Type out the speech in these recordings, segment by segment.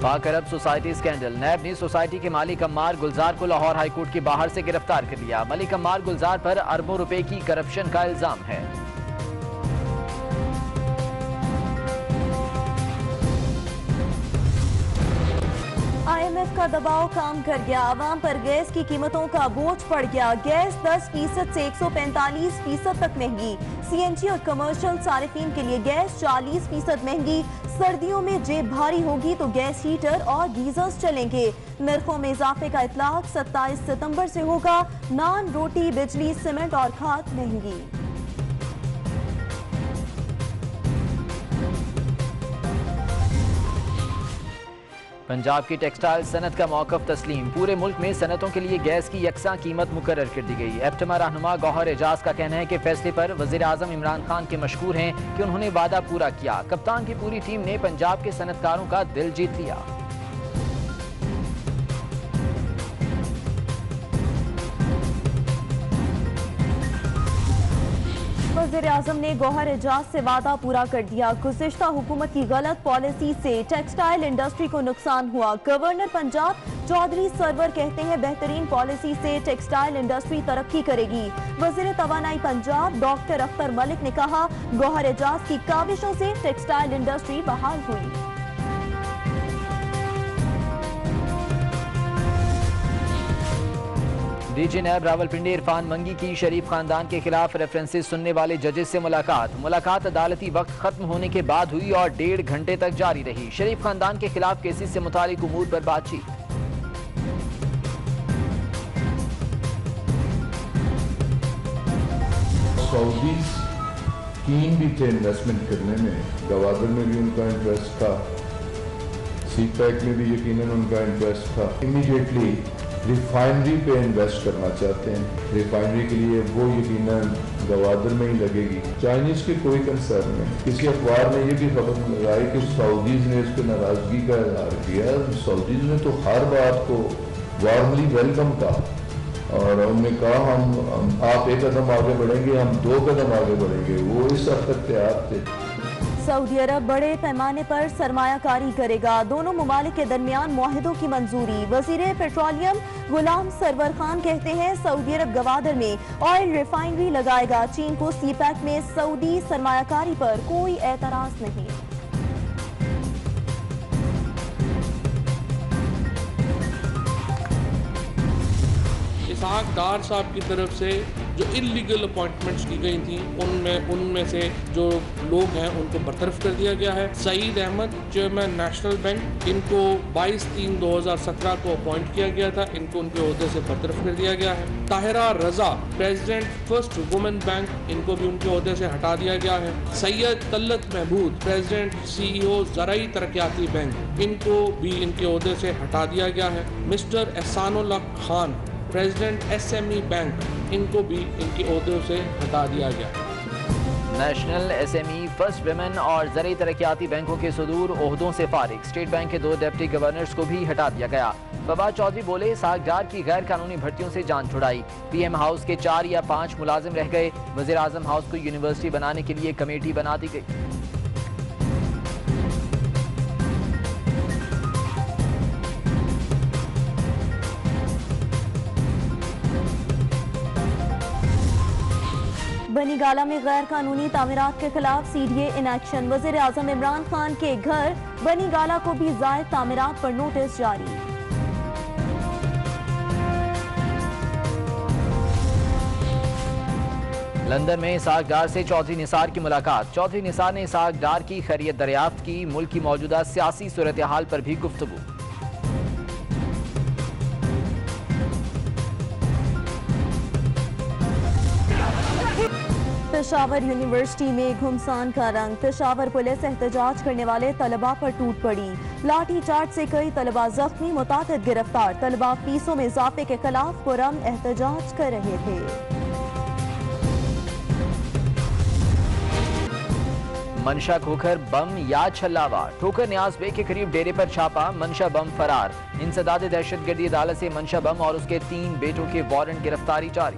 پاک عرب society scandal, NAB نے society کے مالک عمار گلزار کو لاہور ہائی کورٹ کے باہر سے گرفتار کر لیا۔ ملک عمار گلزار پر اربوں روپے کی کرپشن کا الزام ہے۔ IMF کا دباؤ کام کر گیا، عوام پر گیس کی قیمتوں کا بوجھ پڑ گیا۔ گیس 10% سے 145% تک مہنگی۔ CNG اور کمرشل صارفین کے لیے گیس 40% مہنگی۔ سردیوں میں جیب بھاری ہوگی تو گیس ہیٹر اور گیزرز چلیں گے۔ نرخوں میں اضافے کا اطلاق 27 ستمبر سے ہوگا۔ نان، روٹی، بجلی، سیمنٹ اور کھاد مہنگی۔ پنجاب کی ٹیکسٹائل صنعت کا موقف تسلیم، پورے ملک میں صنعتوں کے لیے گیس کی یکساں قیمت مقرر کر دی گئی۔ ایپٹما رہنما گوہر اعجاز کا کہنا ہے کہ فیصلے پر وزیر اعظم عمران خان کے مشکور ہیں کہ انہوں نے وعدہ پورا کیا۔ کپتان کی پوری ٹیم نے پنجاب کے صنعت کاروں کا دل جیت لیا۔ وزیر اعظم نے گوہر اعجاز سے وعدہ پورا کر دیا۔ گزشتہ حکومت کی غلط پالیسی سے ٹیکسٹائل انڈسٹری کو نقصان ہوا۔ گورنر پنجاب چودھری سرور کہتے ہیں بہترین پالیسی سے ٹیکسٹائل انڈسٹری ترقی کرے گی۔ وزیر توانائی پنجاب ڈاکٹر اختر ملک نے کہا گوہر اعجاز کی کاوشوں سے ٹیکسٹائل انڈسٹری بحال ہوئی۔ D G NAB Rawalpindi Irfan Mangi کی شریف خاندان کے خلاف ریفرنسز سننے والے ججز سے ملاقات عدالتی وقت ختم ہونے کے بعد ہوئی اور 1.5 گھنٹے تک جاری رہی۔ شریف خاندان کے خلاف کیسز سے متعلق امور پر بات چیت۔ سعودیز کین بھی تھے انویسٹمنٹ کرنے میں، گوادر میں بھی ان کا انٹرسٹ تھا، سی پیک میں بھی یقیناً ان کا انٹرسٹ تھا۔ امیڈیٹلی ریفائنری پہ انویسٹ کرنا چاہتے ہیں، ریفائنری کے لیے وہ یقیناً گوادر میں ہی لگے گی۔ چائنیز کی کوئی کنسرن نہیں۔ کسی اخبار نے یہ بھی خبر لگائی کہ سعودیز نے اس پہ ناراضگی کا اظہار کیا۔ سعودیز نے تو ہر بات کو وارملی ویلکم کہا اور انہوں نے کہا ہم آپ 1 قدم آگے بڑھیں گے، ہم 2 قدم آگے بڑھیں گے، وہ اس حد تک تیار تھے۔ سعودی عرب بڑے پیمانے پر سرمایہ کاری کرے گا، دونوں ممالک کے درمیان معاہدوں کی منظوری۔ وزیر پیٹرولیم غلام سرور خان کہتے ہیں سعودی عرب گوادر میں آئل ریفائنری لگائے گا۔ چین کو سی پیک میں سعودی سرمایہ کاری پر کوئی اعتراض نہیں۔ اسحاق ڈار صاحب کی طرف سے جو انلیگل اپوائنٹمنٹس کی گئی تھیں ان میں سے جو لوگ ہیں ان کو برطرف کر دیا گیا ہے۔ سعید احمد چیئرمین نیشنل بینک، ان کو 22/3/2017 کو اپوائنٹ کیا گیا تھا، ان کو ان کے عہدے سے برطرف کر دیا گیا ہے۔ طاہرہ رضا پریزیڈنٹ فرسٹ وومن بینک، ان کو بھی ان کے عہدے سے ہٹا دیا گیا ہے۔ سید طلت محمود پریزیڈنٹ CEO زرعی ترقیاتی بینک، ان کو بھی ان کے عہدے سے ہٹا دیا گیا ہے۔ مسٹر احسان اللہ خان پریزیڈنٹ SME بینک، ان کو بھی ان کے عہدوں سے ہٹا دیا گیا۔ نیشنل SME، فرسٹ ویمن اور زرعی ترقیاتی بینکوں کے صدور عہدوں سے فارغ۔ اسٹیٹ بینک کے 2 ڈپٹی گورنرز کو بھی ہٹا دیا گیا۔ فواد چودھری بولے اسحاق ڈار کی غیر قانونی بھرتیوں سے جان چھڑائی۔ PM ہاؤس کے 4 یا 5 ملازم رہ گئے۔ وزیر اعظم ہاؤس کو یونیورسٹی بنانے کے لیے کمیٹی بنا دی گئی۔ بنی گالہ میں غیر قانونی تعمیرات کے خلاف CDA ان ایکشن۔ وزیر اعظم عمران خان کے گھر بنی گالہ کو بھی زائد تعمیرات پر نوٹس جاری۔ لندن میں اسحاق ڈار سے چودھری نثار کی ملاقات۔ چودھری نثار نے اسحاق ڈار کی خیریت دریافت کی، ملک کی موجودہ سیاسی صورتحال پر بھی گفتگو۔ پشاور یونیورسٹی میں گھمسان کا رنگ، پشاور پولیس احتجاج کرنے والے طلباء پر ٹوٹ پڑی۔ لاٹھی چارج سے کئی طلباء زخمی، متعدد گرفتار۔ طلباء فیسوں میں اضافے کے خلاف پرامن احتجاج کر رہے تھے۔ منشا کھوکھر بم یا چھلاوا، ٹھوکر نیاز بے کے قریب ڈیرے پر چھاپا، منشا بم فرار۔ انسداد دہشت گردی عدالت سے منشا بم اور اس کے 3 بیٹوں کے وارنٹ گرفتاری جاری۔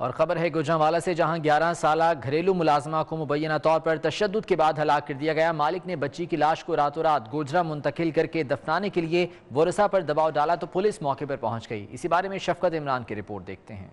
اور خبر ہے گوجرانوالہ سے، جہاں 11 سالہ گھریلو ملازمہ کو مبینہ طور پر تشدد کے بعد ہلاک کر دیا گیا۔ مالک نے بچی کی لاش کو راتوں رات گوجرا منتقل کر کے دفنانے کے لیے ورثاء پر دباؤ ڈالا تو پولیس موقع پر پہنچ گئی۔ اسی بارے میں شفقت عمران کی رپورٹ دیکھتے ہیں۔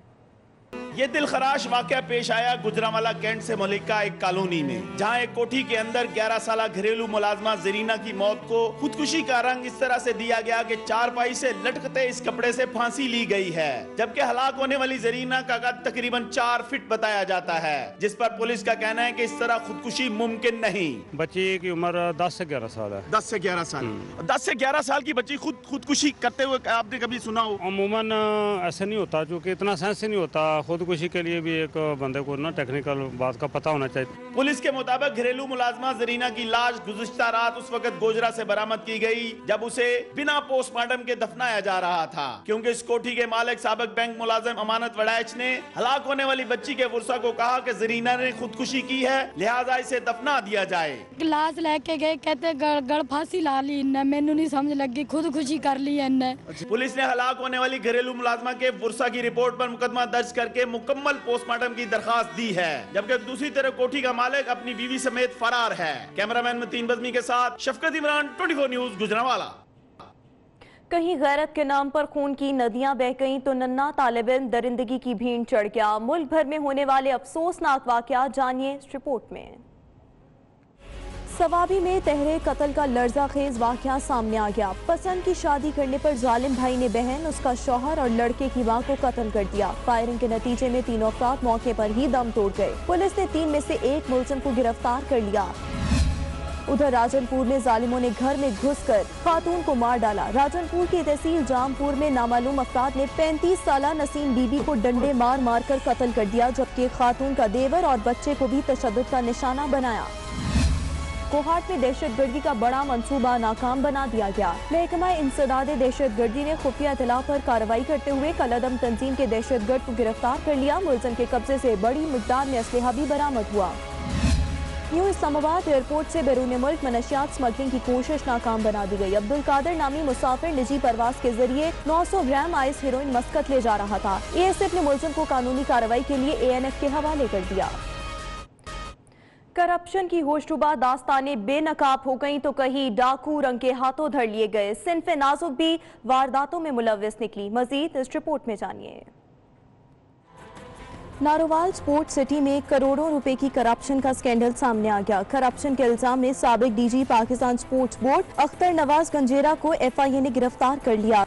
یہ دلخراش واقعہ پیش آیا گوجرانوالہ کینٹ سے ملکہ ایک کالونی میں، جہاں ایک کوٹھی کے اندر 11 سالہ گھریلو ملازمہ زرینہ کی موت کو خودکشی کا رنگ اس طرح سے دیا گیا کہ چارپائی سے لٹکتے اس کپڑے سے پھانسی لی گئی ہے، جبکہ ہلاک ہونے والی زرینہ کا قد تقریباً 4 فٹ بتایا جاتا ہے، جس پر پولیس کا کہنا ہے کہ اس طرح خودکشی ممکن نہیں۔ بچی کی عمر 10 سے 11 سال ہے۔ 10 سے 11 سال 10 سے 11 سال کی بچی خودکشی کرتے ہوئے آپ نے کبھی سنا ہو؟ عموماً ایسے نہیں ہوتا، چونکہ اتنا سینس نہیں ہوتا۔ خودکشی کے لیے بھی ایک بندے کو نا ٹیکنیکل بات کا پتہ ہونا چاہیے۔ پولیس کے مطابق گھریلو ملازمہ زرینہ کی لاش گزشتہ رات اس وقت گوجرا سے برآمد کی گئی جب اسے بنا پوسٹ مارٹم کے دفنایا جا رہا تھا، کیونکہ اس کوٹھی کے مالک سابق بینک ملازم امانت وڑائچ نے ہلاک ہونے والی بچی کے ورثاء کو کہا کہ زرینہ نے خودکشی کی ہے، لہٰذا اسے دفنا دیا جائے۔ لاش لے کے گئے، کہتے گڑ پھانسی لا لی، مینوں نہیں سمجھ لگی، خودکشی کر لی ہے۔ پولیس نے ہلاک ہونے والی گھریلو ملازمہ کے ورثاء کی رپورٹ پر مقدمہ درج کر کے مکمل پوسٹ مارٹم کی درخواست دی ہے، جبکہ دوسری طرف کوٹھی کا مالک اپنی بیوی سمیت فرار ہے۔ کیمرہ مین متین بزمی کے ساتھ شفقت عمران، 24 نیوز، گوجرانوالہ۔ کہیں غیرت کے نام پر خون کی ندیاں بہہ گئیں تو ننھا طالب علم درندگی کی بھین چڑھ گیا۔ ملک بھر میں ہونے والے افسوسناک واقعات جانیے اس رپورٹ میں۔ سوابی میں تہرے قتل کا لرزہ خیز واقعہ سامنے آ گیا۔ پسند کی شادی کرنے پر ظالم بھائی نے بہن، اس کا شوہر اور لڑکے کی ماں کو قتل کر دیا۔ فائرنگ کے نتیجے میں 3 افراد موقع پر ہی دم توڑ گئے۔ پولیس نے 3 میں سے 1 ملزم کو گرفتار کر لیا۔ ادھر راجن پور میں ظالموں نے گھر میں گھس کر خاتون کو مار ڈالا۔ راجن پور کی تحصیل جام پور میں نامعلوم افراد نے 35 سالہ نسیم بی بی کو ڈنڈے مار مار کر قتل کر دیا، جبکہ خاتون کا دیور اور بچے کو بھی تشدد کا نشانہ بنایا۔ کوہاٹ میں دہشت گردی کا بڑا منصوبہ ناکام بنا دیا گیا۔ محکمہ انسداد دہشت گردی نے خفیہ اطلاع پر کارروائی کرتے ہوئے کالعدم تنظیم کے دہشت گرد کو گرفتار کر لیا۔ ملزم کے قبضے سے بڑی مقدار میں اسلحہ بھی برآمد ہوا۔ نیو اسلام آباد ایئرپورٹ سے بیرون ملک منشیات سمگلنگ کی کوشش ناکام بنا دی گئی۔ عبدالقادر نامی مسافر نجی پرواز کے ذریعے 900 گرام آئس ہیروئن مسقط لے جا رہا تھا۔ اے ایس ایف نے ملزم کو قانونی کارروائی کے لیے ANF کے حوالے کر دیا۔ کرپشن کی ہوشربا داستانیں بے نقاب ہو گئیں تو کہیں ڈاکو رنگ کے ہاتھوں دھر لیے گئے۔ صنف نازک بھی وارداتوں میں ملوث نکلی۔ مزید اس رپورٹ میں جانیے۔ نارووال سپورٹ سٹی میں کروڑوں روپے کی کرپشن کا سکینڈل سامنے آ گیا۔ کرپشن کے الزام میں سابق DG Pakistan sports board Akhtar Nawaz Ganjera کو FIA نے گرفتار کر لیا۔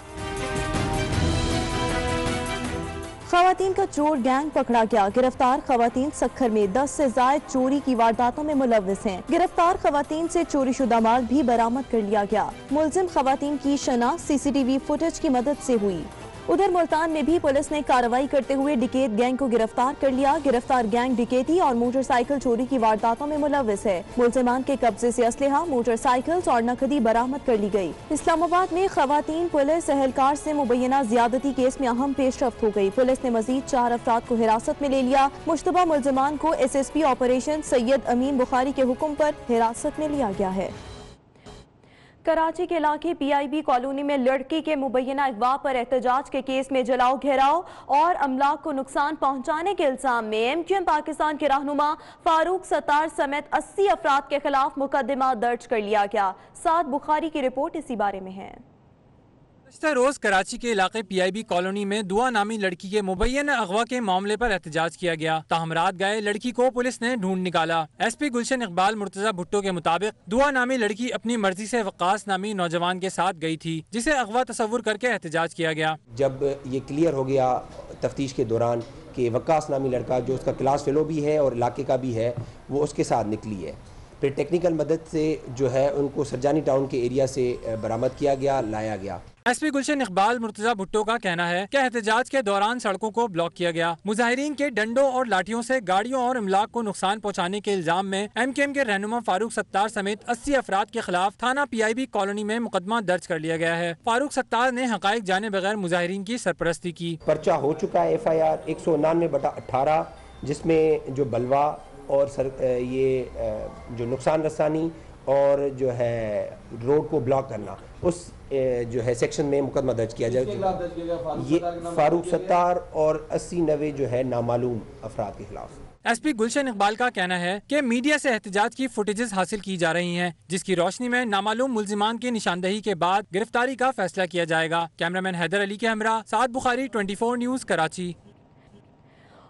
خواتین کا چور گینگ پکڑا گیا۔ گرفتار خواتین سکھر میں 10 سے زائد چوری کی وارداتوں میں ملوث ہیں۔ گرفتار خواتین سے چوری شدہ مال بھی برآمد کر لیا گیا۔ ملزم خواتین کی شناخت CCTV فوٹیج کی مدد سے ہوئی۔ ادھر ملتان میں بھی پولیس نے کارروائی کرتے ہوئے ڈکیت گینگ کو گرفتار کر لیا۔ گرفتار گینگ ڈکیتی اور موٹر سائیکل چوری کی وارداتوں میں ملوث ہے۔ ملزمان کے قبضے سے اسلحہ، موٹر سائیکلز اور نقدی برآمد کر لی گئی۔ اسلام آباد میں خواتین پولیس اہلکار سے مبینہ زیادتی کیس میں اہم پیش رفت ہو گئی۔ پولیس نے مزید 4 افراد کو حراست میں لے لیا۔ مشتبہ ملزمان کو SSP آپریشن سید امین بخاری کے حکم پر حراست میں لیا گیا ہے۔ کراچی کے علاقے PIB کالونی میں لڑکی کے مبینہ اغوا پر احتجاج کے کیس میں جلاؤ گھیراؤ اور املاک کو نقصان پہنچانے کے الزام میں MQM پاکستان کے رہنما فاروق ستار سمیت 80 افراد کے خلاف مقدمہ درج کر لیا گیا۔ سعد بخاری کی رپورٹ اسی بارے میں ہے۔ گزشتہ روز کراچی کے علاقے PIB کالونی میں دعا نامی لڑکی کے مبینہ اغوا کے معاملے پر احتجاج کیا گیا۔ تاہم رات گئے لڑکی کو پولیس نے ڈھونڈ نکالا۔ SP گلشن اقبال مرتضی بھٹو کے مطابق دعا نامی لڑکی اپنی مرضی سے وقاص نامی نوجوان کے ساتھ گئی تھی، جسے اغوا تصور کر کے احتجاج کیا گیا۔ جب یہ کلیئر ہو گیا تفتیش کے دوران کہ وقاص نامی لڑکا جو اس کا کلاس فیلو بھی ہے اور علاقے کا بھی ہے، وہ اس کے ساتھ نکلی ہے، پھر ٹیکنیکل مدد سے جو ہے ان کو سرجانی ٹاؤن کے ایریا سے برآمد کیا گیا، لایا گیا۔ SP گلشن اقبال مرتضی بھٹو کا کہنا ہے کہ احتجاج کے دوران سڑکوں کو بلاک کیا گیا۔ مظاہرین کے ڈنڈوں اور لاٹھیوں سے گاڑیوں اور املاک کو نقصان پہنچانے کے الزام میں MQM کے رہنما فاروق ستار سمیت 80 افراد کے خلاف تھانہ PIB کالونی میں مقدمہ درج کر لیا گیا ہے۔ فاروق ستار نے حقائق جانے بغیر مظاہرین کی سرپرستی کی۔ پرچہ ہو چکا ہے FIR 199/18، جس میں جو بلوا اور یہ جو نقصان رسانی اور جو ہے روڈ کو بلاک کرنا، اس جو ہے سیکشن میں مقدمہ درج کیا جائے. یہ فاروق ستار اور 80-90 جو ہے نامعلوم افراد کے خلاف. ایس پی گلشن اقبال کا کہنا ہے کہ میڈیا سے احتجاج کی فوٹیجز حاصل کی جا رہی ہیں، جس کی روشنی میں نامعلوم ملزمان کی نشاندہی کے بعد گرفتاری کا فیصلہ کیا جائے گا. کیمرامین حیدر علی کے ہمراہ سعد بخاری، 24 نیوز، کراچی.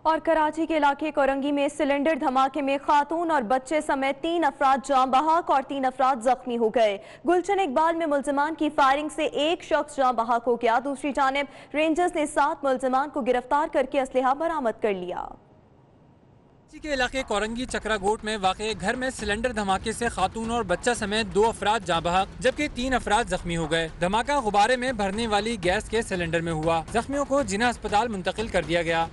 اور کراچی کے علاقے کورنگی میں سلنڈر دھماکے میں خاتون اور بچے سمیت 3 افراد جاں بحق اور 3 افراد زخمی ہو گئے. گلشن اقبال میں ملزمان کی فائرنگ سے ایک شخص جاں بحق ہو گیا. دوسری جانب رینجرز نے 7 ملزمان کو گرفتار کر کے اسلحہ برآمد کر لیا. کے علاقے کورنگی چکرا گوٹ میں واقع گھر میں سلنڈر دھماکے سے خاتون اور بچہ سمیت 2 افراد جاں بحق جبکہ 3 افراد زخمی ہو گئے. دھماکہ غبارے میں بھرنے والی گیس کے سلنڈر میں ہوا. زخمیوں کو جناح اسپتال منتقل کر دیا گیا.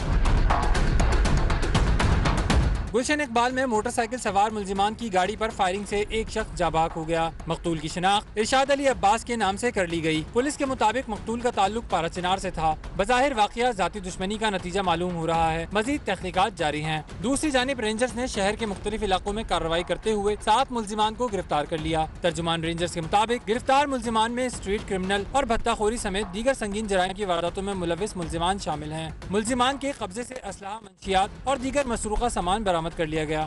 گلشن اقبال میں موٹر سائیکل سوار ملزمان کی گاڑی پر فائرنگ سے ایک شخص جاں بحق ہو گیا. مقتول کی شناخت ارشاد علی عباس کے نام سے کر لی گئی. پولیس کے مطابق مقتول کا تعلق پارا چنار سے تھا. بظاہر واقعہ ذاتی دشمنی کا نتیجہ معلوم ہو رہا ہے. مزید تحقیقات جاری ہیں. دوسری جانب رینجرز نے شہر کے مختلف علاقوں میں کارروائی کرتے ہوئے 7 ملزمان کو گرفتار کر لیا. ترجمان رینجرز کے مطابق گرفتار ملزمان میں اسٹریٹ کرمنل اور بھتہ خوری سمیت دیگر سنگین جرائم کی وارداتوں میں ملوث ملزمان شامل ہیں. ملزمان کے قبضے سے اسلحہ، منشیات اور دیگر مسروقہ سامان برآمد کر لیا گیا.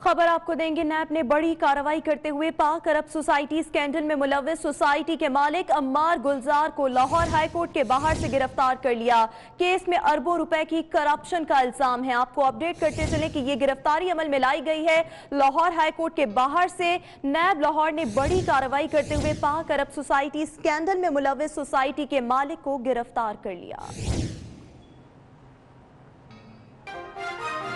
خبر آپ کو دیں گے، نیب نے بڑی کارروائی کرتے ہوئے پاک عرب سوسائٹی اسکینڈل میں ملوث سوسائٹی کے مالک عمار گلزار کو لاہور ہائی کورٹ کے باہر سے گرفتار کر لیا. کیس میں اربوں روپے کی کرپشن کا الزام ہے. آپ کو اپڈیٹ کرتے چلیں کہ یہ گرفتاری عمل میں لائی گئی ہے لاہور ہائی کورٹ کے باہر سے. نیب لاہور نے بڑی کارروائی کرتے ہوئے پاک عرب سوسائٹی اسکینڈل میں ملوث سوسائٹی کے مالک کو گرفتار کر لیا.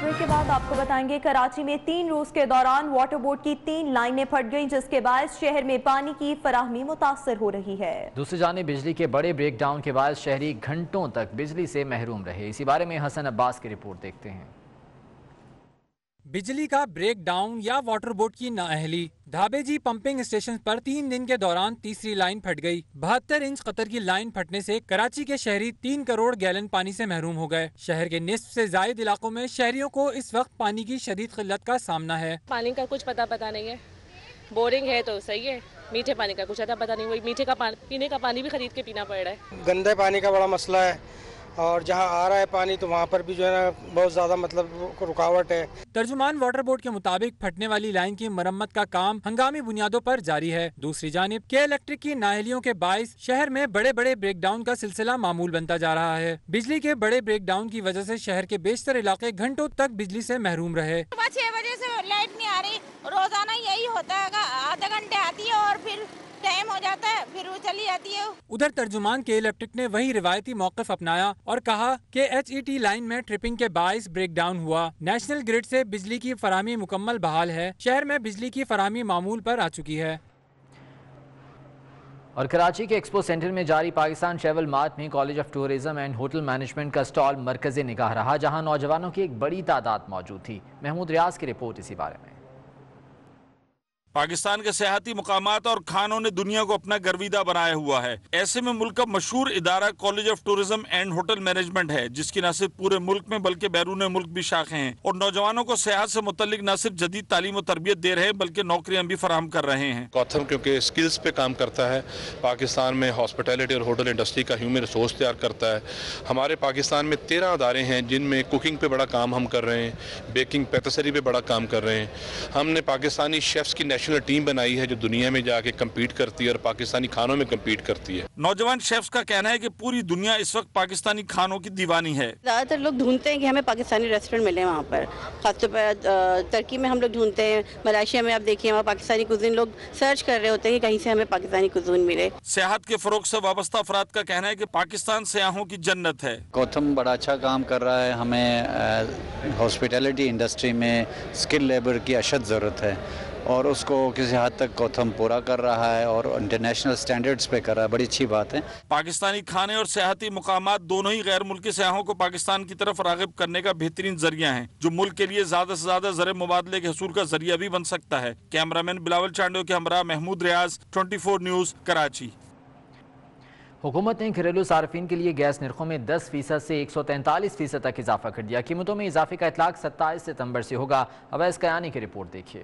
بریک کے بعد آپ کو بتائیں گے کراچی میں 3 روز کے دوران واٹر بورڈ کی 3 لائنیں پھٹ گئیں جس کے باعث شہر میں پانی کی فراہمی متاثر ہو رہی ہے. دوسری جانب بجلی کے بڑے بریک ڈاؤن کے باعث شہری گھنٹوں تک بجلی سے محروم رہے. اسی بارے میں حسن عباس کی رپورٹ دیکھتے ہیں. بجلی کا بریک ڈاؤن یا واٹر بورڈ کی نااہلی. دھابے جی پمپنگ اسٹیشن پر 3 دن کے دوران تیسری لائن پھٹ گئی. 72 انچ قطر کی لائن پھٹنے سے کراچی کے شہری 3 کروڑ گیلن پانی سے محروم ہو گئے. شہر کے نصف سے زائد علاقوں میں شہریوں کو اس وقت پانی کی شدید قلت کا سامنا ہے. پانی کا کچھ پتہ نہیں ہے. بورنگ ہے تو صحیح ہے، میٹھے پانی کا کچھ پتہ نہیں. وہی میٹھے کا پینے کا پانی بھی خرید کے پینا پڑ رہا ہے. گندے پانی کا بڑا مسئلہ ہے اور جہاں آ رہا ہے پانی تو وہاں پر بھی جو ہے نا بہت زیادہ مطلب رکاوٹ ہے. ترجمان واٹر بورڈ کے مطابق پھٹنے والی لائن کی مرمت کا کام ہنگامی بنیادوں پر جاری ہے. دوسری جانب کے الیکٹرک کی نااہلیوں کے باعث شہر میں بڑے بڑے بریک ڈاؤن کا سلسلہ معمول بنتا جا رہا ہے. بجلی کے بڑے بریک ڈاؤن کی وجہ سے شہر کے بیشتر علاقے گھنٹوں تک بجلی سے محروم رہے. 6 بجے سے لائٹ نہیں آ رہی، روزانہ یہی ہوتا ہے، آدھا گھنٹے آتی ہے اور پھر ٹائم ہو جاتا ہے، پھر وہ چلی جاتی ہے. ادھر ترجمان کے الیکٹرک نے وہی روایتی موقف اپنایا اور کہا کہ HET لائن میں ٹرپنگ کے باعث بریک ڈاؤن ہوا. نیشنل گرڈ سے بجلی کی فراہمی مکمل بحال ہے. شہر میں بجلی کی فراہمی معمول پر آ چکی ہے. اور کراچی کے ایکسپو سینٹر میں جاری پاکستان ٹریول مارٹ میں college of tourism and hotel management کا سٹال مرکز نگاہ رہا جہاں نوجوانوں کی ایک بڑی تعداد موجود تھی. محمود ریاض کی رپورٹ اسی بارے میں. پاکستان کے سیاحتی مقامات اور کھانوں نے دنیا کو اپنا گرویدہ بنایا ہوا ہے. ایسے میں ملک کا مشہور ادارہ college of tourism and hotel management ہے جس کی نہ صرف پورے ملک میں بلکہ بیرون ملک بھی شاخیں ہیں اور نوجوانوں کو سیاحت سے متعلق نہ صرف جدید تعلیم و تربیت دے رہے ہیں بلکہ نوکریاں بھی فراہم کر رہے ہیں. گوتھم کیونکہ سکلز پہ کام کرتا ہے، پاکستان میں ہاسپٹیلٹی اور ہوٹل انڈسٹری کا ہیومن ریسورس تیار کرتا ہے. ہمارے پاکستان میں 13 ادارے ہیں جن میں کوکنگ پہ بڑا کام ہم کر رہے ہیں، بیکنگ پیٹسری پہ بڑا کام کر رہے ہیں. ہم نے پاکستانی شیفز کی نیشنل ٹیم بنائی ہے جو دنیا میں جا کے کمپیٹ کرتی ہے اور پاکستانی کھانوں میں کمپیٹ کرتی ہے. نوجوان شیفز کا کہنا ہے کہ پوری دنیا اس وقت پاکستانی کھانوں کی دیوانی ہے. زیادہ تر لوگ ڈھونڈتے ہیں کہ ہمیں پاکستانی ریسٹورنٹ ملے وہاں پر، خاص طور پر ترکی میں ہم لوگ ڈھونڈتے ہیں، ملائیشیا میں آپ دیکھیے وہاں پاکستانی کوزین لوگ سرچ کر رہے ہوتے ہیں کہ کہیں سے ہمیں پاکستانی کوزین ملے. سیاحت کے فروغ سے وابستہ افراد کا کہنا ہے کہ پاکستان سیاحوں کی جنت ہے. گوتھم بڑا اچھا کام کر رہا ہے. ہمیں ہاسپٹیلٹی انڈسٹری میں اسکل لیبر کی اشد ضرورت ہے اور اس کو کسی حد تک گوتھم پورا کر رہا ہے اور انٹرنیشنل سٹینڈرڈز پہ کر رہا ہے. بڑی اچھی بات ہے. پاکستانی کھانے اور سیاحتی مقامات دونوں ہی غیر ملکی سیاحوں کو پاکستان کی طرف راغب کرنے کا بہترین ذریعہ ہیں جو ملک کے لیے زیادہ سے زیادہ زر مبادلے کے حصول کا ذریعہ بھی بن سکتا ہے. کیمرامین بلاول چانڈو کے ہمراہ محمود ریاض، 24 نیوز، کراچی. حکومت نے گھریلو صارفین کے لیے گیس نرخوں میں 10% سے 143% تک اضافہ کر دیا. قیمتوں میں اضافے کا اطلاق 27 ستمبر سے ہوگا. اویس کیانی کی رپورٹ دیکھیے.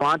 5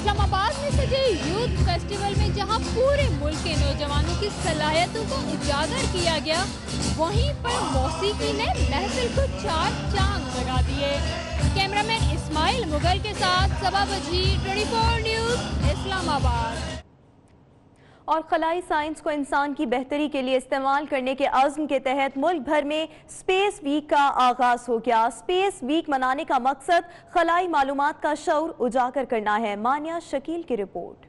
اسلام آباد میں سجے یوتھ فیسٹیول میں جہاں پورے ملک کے نوجوانوں کی صلاحیتوں کو اجاگر کیا گیا، وہیں پر موسیقی نے محفل کو 4 چاند لگا دیے۔ کیمرامین اسماعیل مغل کے ساتھ صبا بجھی، 24 نیوز، اسلام آباد۔ اور خلائی سائنس کو انسان کی بہتری کے لیے استعمال کرنے کے عزم کے تحت ملک بھر میں سپیس ویک کا آغاز ہو گیا۔ سپیس ویک منانے کا مقصد خلائی معلومات کا شعور اجاگر کرنا ہے۔ مانیہ شکیل کی رپورٹ۔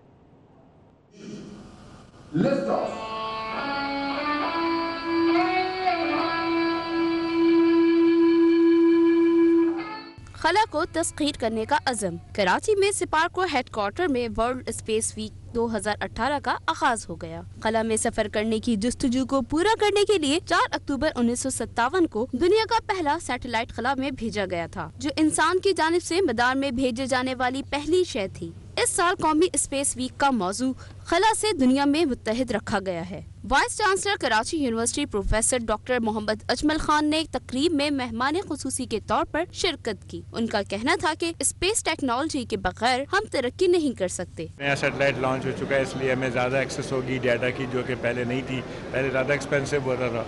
خلا کو تسخیر کرنے کا عزم۔ کراچی میں سپارکو ہیڈ کوارٹر میں ورلڈ اسپیس ویک 2018 کا آغاز ہو گیا۔ خلا میں سفر کرنے کی جستجو کو پورا کرنے کے لیے 4 اکتوبر 1957 کو دنیا کا پہلا سیٹلائٹ خلا میں بھیجا گیا تھا، جو انسان کی جانب سے مدار میں بھیجے جانے والی پہلی شے تھی۔ اس سال قومی اسپیس ویک کا موضوع خلا سے دنیا میں متحد رکھا گیا ہے۔ Vice chancellor Karachi university professor doctor Muhammad Ajmal Khan نے تقریب میں مہمان خصوصی کے طور پر شرکت کی۔ ان کا کہنا تھا کہ اسپیس ٹیکنالوجی کے بغیر ہم ترقی نہیں کر سکتے۔ نیا سیٹلائٹ لانچ ہو چکا ہے، اس لیے ہمیں زیادہ ایکسیس ہوگی ڈیٹا کی، جو کہ پہلے نہیں تھی، پہلے زیادہ ایکسپینسو ہوتا تھا۔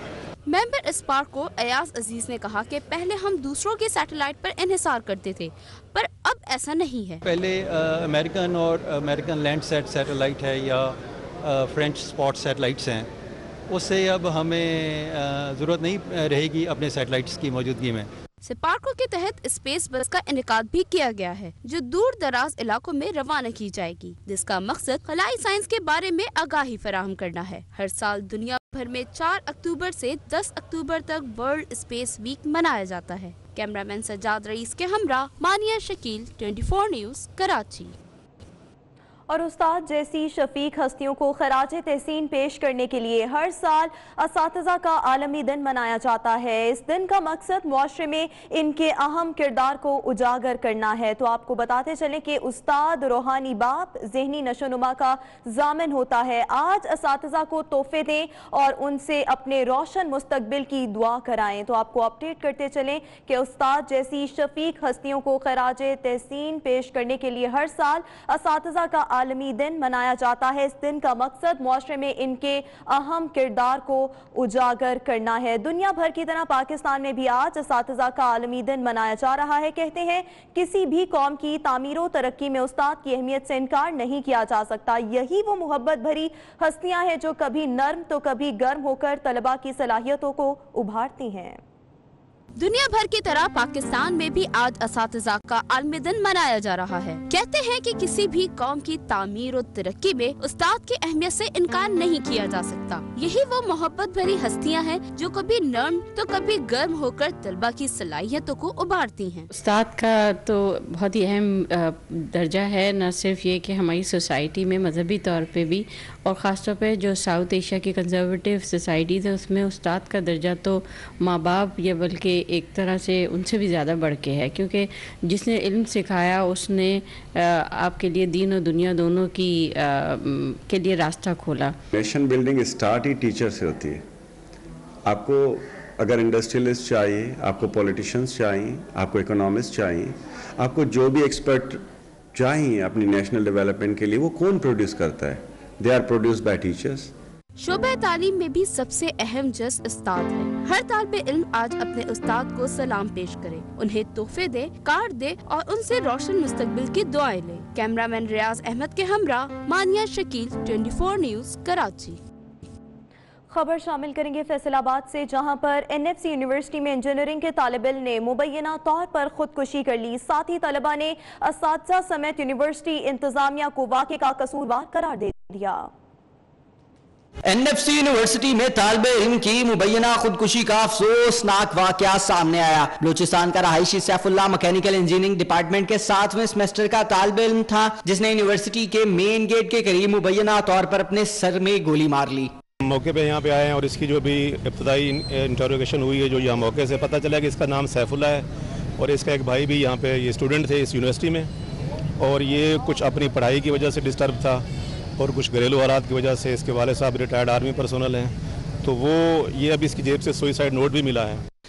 ممبر اسپارکو ایاز عزیز نے کہا کہ پہلے ہم دوسروں کے سیٹلائٹ پر انحصار کرتے تھے، پر اب ایسا نہیں ہے۔ پہلے امریکن اور امریکن لینڈ سیٹ سیٹلائٹ ہے یا فرینچ اسپاٹ سیٹلائٹس ہیں، اس سے اب ہمیں ضرورت نہیں رہے گی اپنے سیٹلائٹس کی موجودگی میں۔ سپارکو کے تحت اسپیس بس کا انعقاد بھی کیا گیا ہے، جو دور دراز علاقوں میں روانہ کی جائے گی، جس کا مقصد خلائی سائنس کے بارے میں آگاہی فراہم کرنا ہے۔ ہر سال دنیا بھر میں 4 اکتوبر سے 10 اکتوبر تک ورلڈ اسپیس ویک منایا جاتا ہے۔ کیمرامین سجاد رئیس کے ہمراہ مانیہ شکیل، 24 نیوز، کراچی۔ اور استاد جیسی شفیق ہستیوں کو خراج تحسین پیش کرنے کے لیے ہر سال اساتذہ کا عالمی دن منایا جاتا ہے۔ اس دن کا مقصد معاشرے میں ان کے اہم کردار کو اجاگر کرنا ہے۔ تو آپ کو بتاتے چلیں کہ استاد روحانی باپ، ذہنی نشوونما کا ضامن ہوتا ہے۔ آج اساتذہ کو تحفے دیں اور ان سے اپنے روشن مستقبل کی دعا کرائیں۔ تو آپ کو اپڈیٹ کرتے چلیں کہ استاد جیسی شفیق ہستیوں کو خراج تحسین پیش کرنے کے لیے ہر سال اساتذہ کا عالمی دن منایا جاتا ہے۔ اس دن کا مقصد معاشرے میں ان کے اہم کردار کو اجاگر کرنا ہے۔ دنیا بھر کی طرح پاکستان میں بھی آج اساتذہ کا عالمی دن منایا جا رہا ہے۔ کہتے ہیں کسی بھی قوم کی تعمیر و ترقی میں استاد کی اہمیت سے انکار نہیں کیا جا سکتا۔ یہی وہ محبت بھری ہستیاں ہیں جو کبھی نرم تو کبھی گرم ہو کر طلباء کی صلاحیتوں کو ابھارتی ہیں۔ دنیا بھر کی طرح پاکستان میں بھی آج اساتذہ کا عالمی دن منایا جا رہا ہے۔ کہتے ہیں کہ کسی بھی قوم کی تعمیر و ترقی میں استاد کی اہمیت سے انکار نہیں کیا جا سکتا۔ یہی وہ محبت بھری ہستیاں ہیں جو کبھی نرم تو کبھی گرم ہو کر طلباء کی صلاحیتوں کو ابھارتی ہیں۔ استاد کا تو بہت ہی اہم درجہ ہے، نہ صرف یہ کہ ہماری سوسائٹی میں مذہبی طور پہ بھی، اور خاص طور پہ جو ساؤتھ ایشیا کی کنزرویٹیو سوسائٹیز ہیں اس میں استاد کا درجہ تو ماں باپ یا بلکہ ایک طرح سے ان سے بھی زیادہ بڑھ کے ہے، کیونکہ جس نے علم سکھایا اس نے آپ کے لیے دین و دنیا دونوں کے لیے راستہ کھولا۔ نیشن بلڈنگ اسٹارٹ ہی ٹیچر سے ہوتی ہے۔ آپ کو اگر انڈسٹریلسٹ چاہیے، آپ کو پولیٹیشنز چاہیے، آپ کو اکنامسٹ چاہیے، آپ کو جو بھی ایکسپرٹ چاہیے اپنی نیشنل ڈیولپمنٹ کے لیے، وہ کون پروڈیوس کرتا ہے؟ They are produced by teachers. شعبہ تعلیم میں بھی سب سے اہم جز استاد ہے۔ ہر طالب علم آج اپنے استاد کو سلام پیش کرے، انہیں تحفے دے، کارڈ دے اور ان سے روشن مستقبل کی دعائیں لے۔ کیمرامین ریاض احمد کے ہمراہ مانیہ شکیل، 24 نیوز، کراچی۔ خبر شامل کریں گے فیصل آباد سے، جہاں پر NFC یونیورسٹی میں انجینئرنگ کے طالب علم نے مبینہ طور پر خودکشی کر لی۔ ساتھی طلبہ نے اساتذہ سمیت یونیورسٹی انتظامیہ کو واقعے کا قصوروار قرار دے دیا۔ NFC یونیورسٹی میں طالب علم کی مبینہ خودکشی کا افسوسناک واقعہ سامنے آیا۔ بلوچستان کا رہائشی Saif Ullah mechanical engineering department کے 7ویں سیمسٹر کا طالب علم تھا، جس نے یونیورسٹی کے مین گیٹ کے قریب مبینہ طور پر اپنے سر میں گولی مار لی۔ موقع پہ یہاں پہ آئے ہیں اور اس کی جو بھی ابتدائی انٹروگیشن ہوئی ہے، جو یہاں موقع سے پتہ چلا کہ اس کا نام سیف اللہ ہے اور اس کا ایک بھائی بھی یہاں پہ یہ اسٹوڈنٹ تھے اس یونیورسٹی میں، اور یہ کچھ اپنی پڑھائی کی وجہ سے ڈسٹرب تھا اور کچھ گھریلو حالات کی وجہ سے، اس کے والد صاحب ریٹائرڈ آرمی پرسنل ہیں، تو وہ یہ ابھی اس کی جیب سے سوئسائڈ نوٹ بھی ملا ہے۔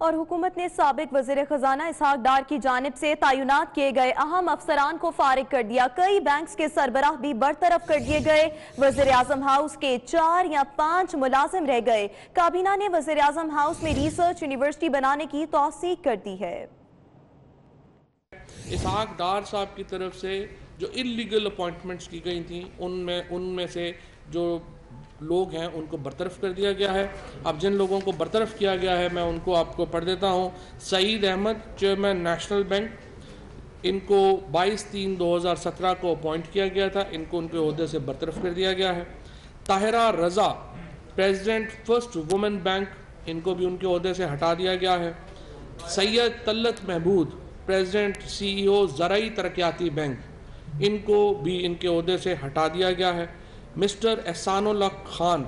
اور حکومت نے سابق وزیر خزانہ اسحاق ڈار کی جانب سے تعینات کیے گئے اہم افسران کو فارغ کر دیا. کئی بینکس کے سربراہ بھی برطرف کر دیے گئے. وزیر اعظم ہاؤس کے 4 یا 5 ملازم رہ گئے. کابینہ نے وزیر اعظم ہاؤس میں ریسرچ یونیورسٹی بنانے کی توثیق کر دی ہے. اسحاق ڈار صاحب کی طرف سے جو انلیگل اپوائنٹمنٹس کی گئی تھیں ان میں سے جو لوگ ہیں ان کو برطرف کر دیا گیا ہے. اب جن لوگوں کو برطرف کیا گیا ہے میں ان کو آپ کو پڑھ دیتا ہوں. سعید احمد چیئرمین نیشنل بینک, ان کو 22/3/2017 کو اپوائنٹ کیا گیا تھا, ان کو ان کے عہدے سے برطرف کر دیا گیا ہے. طاہرہ رضا پریزیڈنٹ فرسٹ وومن بینک, ان کو بھی ان کے عہدے سے ہٹا دیا گیا ہے. سید طلت محمود پریزیڈنٹ CEO زرعی ترقیاتی بینک, ان کو بھی ان کے عہدے سے ہٹا دیا گیا ہے. مسٹر احسان اللہ خان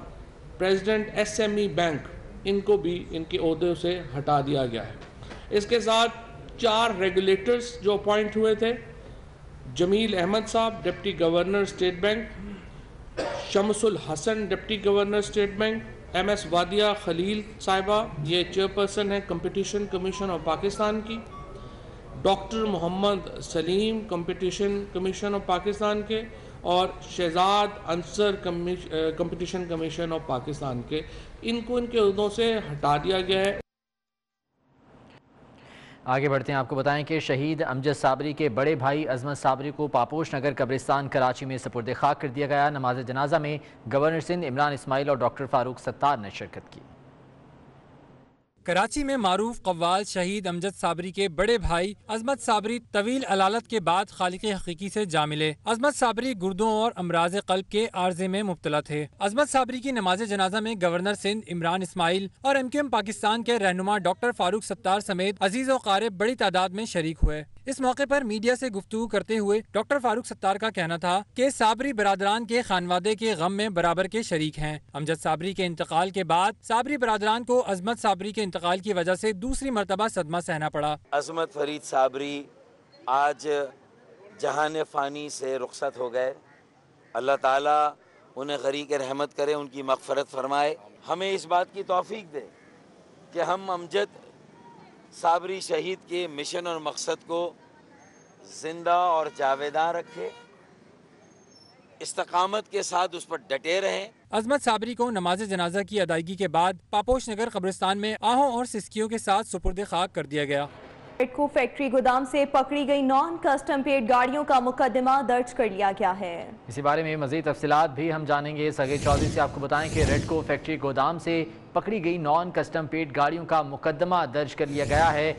پریزیڈنٹ SME بینک, ان کو بھی ان کے عہدے سے ہٹا دیا گیا ہے. اس کے ساتھ 4 ریگولیٹرز جو اپوائنٹ ہوئے تھے, Jamil Ahmed sahib deputy governor state bank, Shams ul Hasan deputy governor state bank, MS Wadia Khalil sahiba یہ چیئرپرسن ہے کمپٹیشن کمیشن آف پاکستان کی, doctor Muhammad Salim competition commission of Pakistan کے, اور Shahzad Ansar competition commission of Pakistan کے, ان کو ان کے عہدوں سے ہٹا دیا گیا ہے. آگے بڑھتے ہیں. آپ کو بتائیں کہ شہید امجد صابری کے بڑے بھائی عظمت صابری کو پاپوش نگر قبرستان کراچی میں سپرد خاک کر دیا گیا. نماز جنازہ میں گورنر سندھ عمران اسماعیل اور ڈاکٹر فاروق ستار نے شرکت کی. کراچی میں معروف قوال شہید امجد صابری کے بڑے بھائی عظمت صابری طویل علالت کے بعد خالق حقیقی سے جا ملے. عظمت صابری گردوں اور امراض قلب کے عارضے میں مبتلا تھے. عظمت صابری کی نماز جنازہ میں گورنر سندھ عمران اسماعیل اور MQM پاکستان کے رہنما ڈاکٹر فاروق ستار سمیت عزیز و قارب بڑی تعداد میں شریک ہوئے. اس موقع پر میڈیا سے گفتگو کرتے ہوئے ڈاکٹر فاروق ستار کا کہنا تھا کہ صابری برادران کے خانوادے کے غم میں برابر کے شریک ہیں. امجد صابری کے انتقال کے بعد صابری برادران کو عظمت صابری کے انتقال کی وجہ سے دوسری مرتبہ صدمہ سہنا پڑا. عظمت فرید صابری آج جہان فانی سے رخصت ہو گئے. اللہ تعالیٰ انہیں غریق رحمت کرے, ان کی مغفرت فرمائے. ہمیں اس بات کی توفیق دے کہ ہم امجد صابری شہید کے مشن اور مقصد کو زندہ اور جاویداں رکھے, استقامت کے ساتھ اس پر ڈٹے رہیں. عظمت صابری کو نماز جنازہ کی ادائیگی کے بعد پاپوش نگر قبرستان میں آہوں اور سسکیوں کے ساتھ سپرد خاک کر دیا گیا. ریڈ کو فیکٹری گودام سے پکڑی گئی نان کسٹم پیڈ گاڑیوں کا مقدمہ درج کر لیا گیا ہے. اسی بارے میں مزید تفصیلات بھی ہم جانیں گے. سگے چودھری سے آپ کو بتائیں کہ ریڈ کو فیکٹری گودام سے پکڑی گئی نان کسٹم پیڈ گاڑیوں کا مقدمہ درج کر لیا گیا ہے.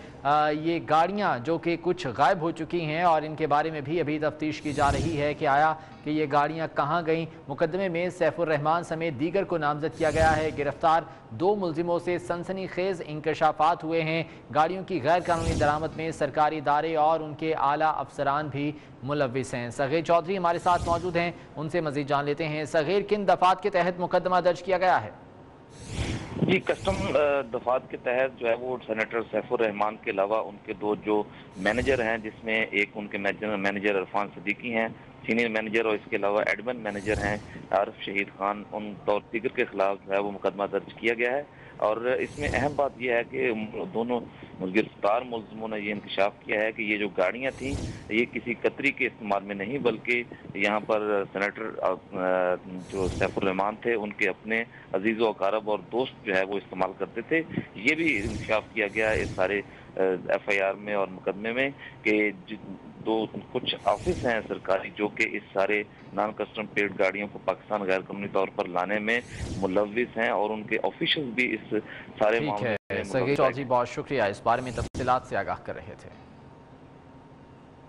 یہ گاڑیاں جو کہ کچھ غائب ہو چکی ہیں اور ان کے بارے میں بھی ابھی تفتیش کی جا رہی ہے کہ آیا کہ یہ گاڑیاں کہاں گئیں. مقدمے میں سیف الرحمان سمیت دیگر کو نامزد کیا گیا ہے. گرفتار 2 ملزموں سے سنسنی خیز انکشافات ہوئے ہیں. گاڑیوں کی غیر قانونی درآمد میں سرکاری ادارے اور ان کے اعلیٰ افسران بھی ملوث ہیں. صغیر چودھری ہمارے ساتھ موجود ہیں, ان سے مزید جان لیتے ہیں. صغیر, کن دفعات کے تحت مقدمہ درج کیا گیا ہے؟ جی, کسٹم دفعات کے تحت جو ہے وہ سینیٹر سیف الرحمان کے علاوہ ان کے 2 جو مینیجر ہیں, جس میں ایک ان کے مینیجر عرفان صدیقی ہیں سینئر مینیجر, اور اس کے علاوہ ایڈمن مینیجر ہیں عارف شہید خان, ان طور دیگر کے خلاف جو ہے وہ مقدمہ درج کیا گیا ہے. اور اس میں اہم بات یہ ہے کہ دونوں گرفتار ملزموں نے یہ انکشاف کیا ہے کہ یہ جو گاڑیاں تھیں یہ کسی قطری کے استعمال میں نہیں, بلکہ یہاں پر سینیٹر جو سیف الرحمان تھے ان کے اپنے عزیز و اقارب اور دوست جو ہے وہ استعمال کرتے تھے. یہ بھی انکشاف کیا گیا اس سارے FIR میں اور مقدمے میں کہ کچھ آفس ہیں سرکاری جو کہ اس سارے نان کسٹم پیڈ گاڑیوں کو پاکستان غیر قانونی طور پر لانے میں ملوث ہیں, اور ان کے آفیشلز بھی اس سارے معاملے میں. سگیر چودھری, بہت شکریہ, اس بارے میں تفصیلات سے آگاہ کر رہے تھے.